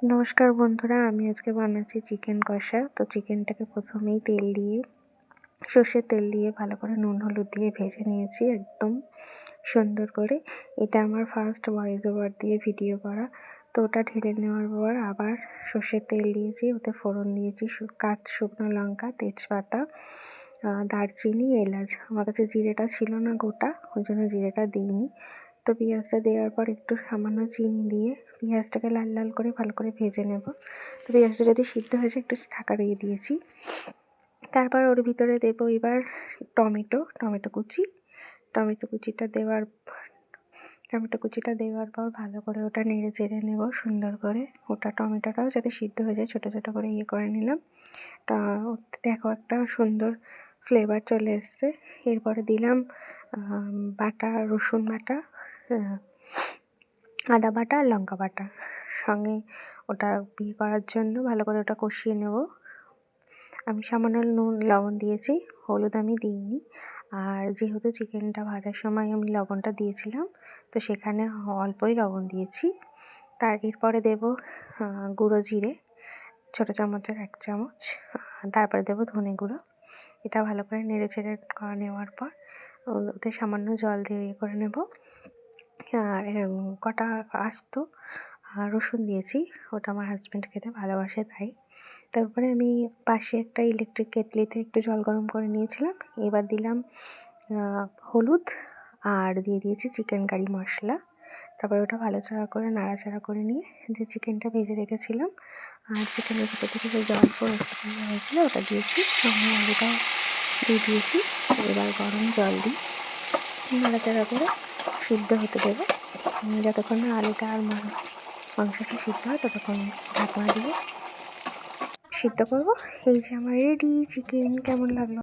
নমস্কার বন্ধুরা, আমি আজকে বানাচ্ছি চিকেন কষা। তো চিকেনটাকে প্রথমেই সর্ষের তেল দিয়ে ভালো করে নুন হলুদ দিয়ে ভেজে নিয়েছি একদম সুন্দর করে। এটা আমার ফার্স্ট ভয়েস ওভার দিয়ে ভিডিও করা। তো ওটা ঢেলে নেওয়ার পর আবার সর্ষের তেল দিয়েছি, ওতে ফোড়ন দিয়েছি শুকনো লঙ্কা, তেজপাতা, দারচিনি, এলাচ। আমার কাছে জিরেটা ছিল না গোটা, ওই জন্য জিরেটা দিইনি। তো পেঁয়াজটা দেওয়ার পর একটু সামান্য চিনি দিয়ে পেঁয়াজটাকে লাল লাল করে ভালো করে ভেজে নেব। তো পেঁয়াজটা যদি সিদ্ধ হয়েছে একটু ঢাকা দিয়ে দিয়েছি। তারপর ওর ভিতরে দেবো এবার টমেটো কুচিটা দেওয়ার পর ভালো করে ওটা নেড়ে চেড়ে নেব সুন্দর করে। ওটা টমেটোটাও যাতে সিদ্ধ হয়ে যায় ছোটো ছোটো করে করে নিলাম। তা দেখো একটা সুন্দর ফ্লেভার চলে এসছে। এরপরে দিলাম বাটা রসুন বাটা, আদা বাটা আর লঙ্কা বাটা সঙ্গে ওটা করার জন্য ভালো করে ওটা কষিয়ে নেব। আমি সামান্য নুন লবণ দিয়েছি, হলুদ আমি দিইনি। আর যেহেতু চিকেনটা ভাজার সময় আমি লবণটা দিয়েছিলাম, তো সেখানে অল্পই লবণ দিয়েছি। এরপরে দেব গুঁড়ো জিরে ছোটো চামচের 1 চামচ, তারপরে দেব ধনে গুঁড়ো। এটা ভালো করে নেড়ে চেড়ে নেওয়ার পর ওতে সামান্য জল দিয়ে করে নেব। আর কটা আস্ত রসুন দিয়েছি, ওটা আমার হাজব্যান্ড খেতে ভালোবাসে তাই। তারপরে আমি পাশে একটা ইলেকট্রিক কেটলিতে একটু জল গরম করে নিয়েছিলাম। এবার দিলাম হলুদ আর দিয়ে দিয়েছি চিকেন কারি মশলা। তারপরে ওটা করে নাড়াচাড়া করে নিয়ে যে চিকেনটা ভেজে রেখেছিলাম আর চিকেনের ভিতর থেকে যে জল হয়েছিল ওটা দিয়েছি, সঙ্গে আলুটা দিয়ে দিয়েছি। এবার গরম জল দিয়ে নাড়াচাড়া করে সিদ্ধ হতে দেবো। যতক্ষণ না আলুটা আর মাংসটা সিদ্ধ হয় ততক্ষণ ঢাকনা দিয়ে সিদ্ধ করবো। এই যে আমার রেডি চিকেন। কেমন লাগলো?